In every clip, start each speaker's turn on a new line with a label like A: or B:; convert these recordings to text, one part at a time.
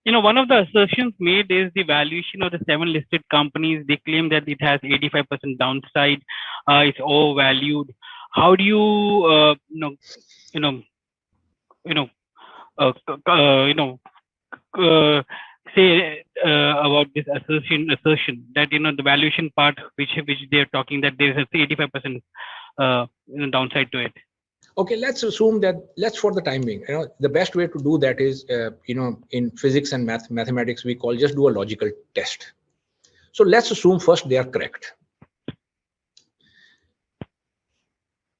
A: One of the assertions made is the valuation of the 7 listed companies. They claim that it has 85% downside. It's overvalued. How do you, you know, you know, uh, you know, say about this assertion that the valuation part, which they are talking, that there is a 85% downside to it.
B: Okay, let's assume that, for the time being, the best way to do that is, in physics and mathematics, we call just do a logical test. So let's assume first they are correct.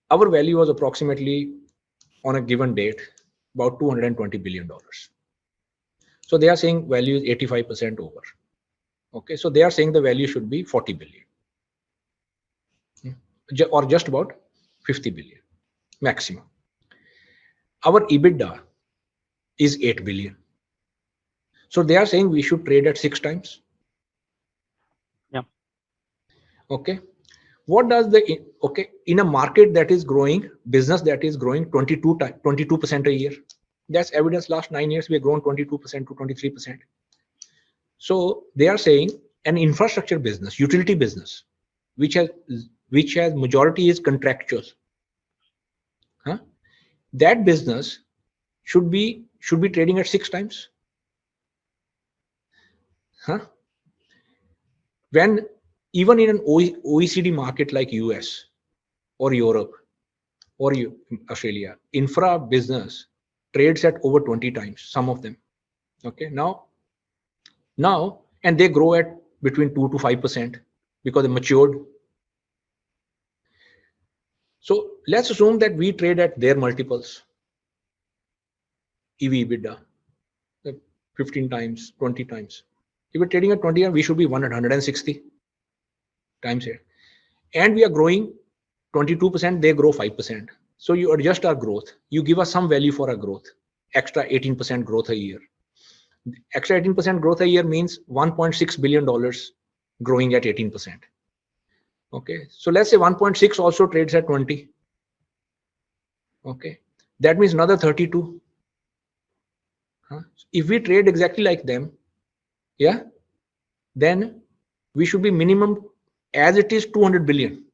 B: Our value was approximately, on a given date, about $220 billion. So they are saying value is 85% over. Okay, so they are saying the value should be 40 billion, or just about 50 billion maximum. Our EBITDA is 8 billion. So they are saying we should trade at 6 times.
A: Yeah.
B: Okay. What does in a market that is growing, business that is growing 22% a year, that's evidence. Last 9 years we have grown 22% to 23%. So they are saying an infrastructure business, utility business, which has majority is contractual, that business should be trading at 6 times. When even in an OECD market like US or Europe or Australia, infra business trades at over 20 times, some of them. Okay, now, and they grow at between 2 to 5% because they matured. So let's assume that we trade at their multiples, EV EBITDA, 15 times, 20 times. If we're trading at 20, we should be 160 times here. And we are growing 22%, they grow 5%. So you adjust our growth. You give us some value for our growth, extra 18% growth a year. Extra 18% growth a year means $1.6 billion growing at 18%. Okay, so let's say 1.6 also trades at 20. Okay, that means another 32. If we trade exactly like them, yeah, then we should be minimum as it is 200 billion.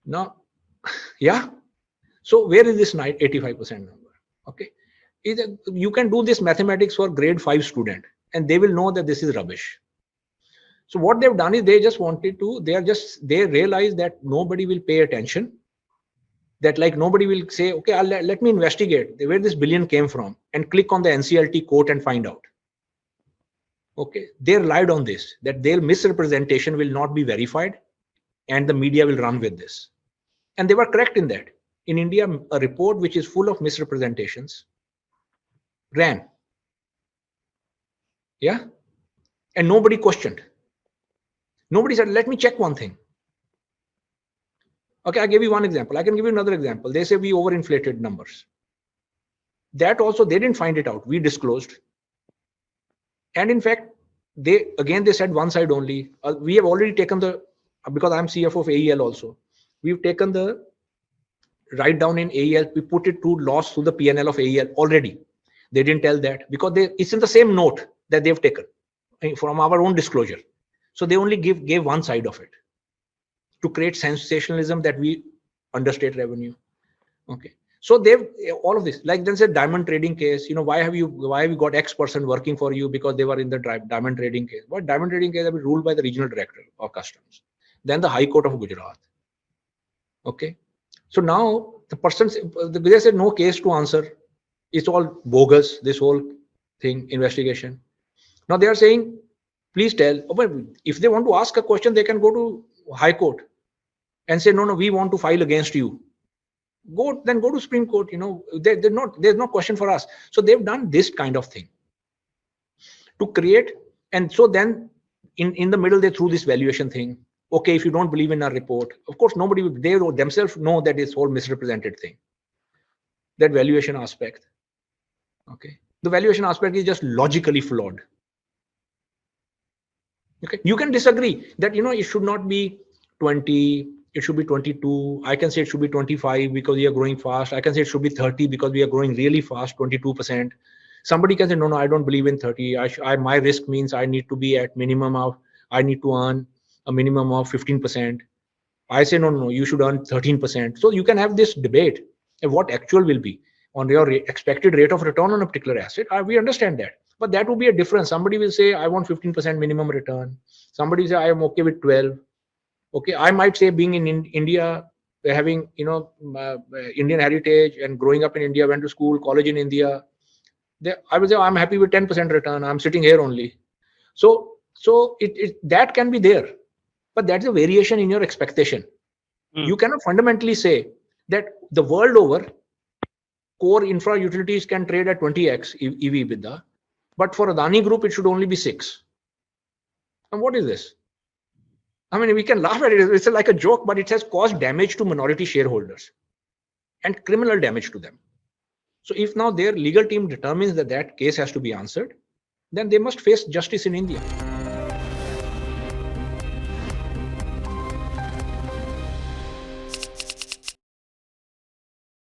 B: Now, yeah. So where is this 85% number? Okay, you can do this mathematics for grade 5 student, and they will know that this is rubbish. So what they've done is they just wanted to. They realize that nobody will pay attention. That like nobody will say, okay, let me investigate where this billion came from and click on the NCLT quote and find out. Okay, they relied on this, that their misrepresentation will not be verified and the media will run with this. And they were correct in that. In India, a report which is full of misrepresentations ran. Yeah. And nobody questioned. Nobody said, let me check one thing. Okay, I gave you one example. I can give you another example. They say we overinflated numbers. That also, they didn't find it out. We disclosed. And in fact, they said one side only. We have already taken because I'm CFO of AEL also. We've taken the write down in AEL. We put it to loss to the P&L of AEL already. They didn't tell that because it's in the same note that they've taken from our own disclosure. So they only gave one side of it to create sensationalism that we understate revenue. Okay. So they've all of this, like then said diamond trading case, why have you got X person working for you? Because they were in the diamond trading case. What diamond trading case have been ruled by the regional director of customs, then the High Court of Gujarat. Okay. So now the person, they said no case to answer. It's all bogus, this whole thing, investigation. Now they are saying, please tell, if they want to ask a question, they can go to High Court and say, no, we want to file against you. Go to Supreme Court. There's no question for us. So they've done this kind of thing to create. And so then in the middle, they threw this valuation thing. Okay, if you don't believe in our report, of course, they themselves know that it's all misrepresented thing. That valuation aspect. Okay. The valuation aspect is just logically flawed. Okay. You can disagree that, it should not be 20, it should be 22. I can say it should be 25 because we are growing fast. I can say it should be 30 because we are growing really fast, 22%. Somebody can say, no, I don't believe in 30. My risk means I need to be at minimum of, I need to earn a minimum of 15%. I say, no, you should earn 13%. So you can have this debate of what actual will be on your expected rate of return on a particular asset. We understand that. But that will be a difference. Somebody will say, I want 15% minimum return. Somebody will say, I am okay with 12. Okay, I might say being in India, having, Indian heritage and growing up in India, went to school, college in India, I would say I'm happy with 10% return. I'm sitting here only. So that can be there, but that's a variation in your expectation. You cannot fundamentally say that the world over core infra utilities can trade at 20x EV EBITDA, but for Adani Group it should only be 6. And what is this? I mean, we can laugh at it. It's like a joke, but it has caused damage to minority shareholders and criminal damage to them. So if now their legal team determines that that case has to be answered, then they must face justice in India.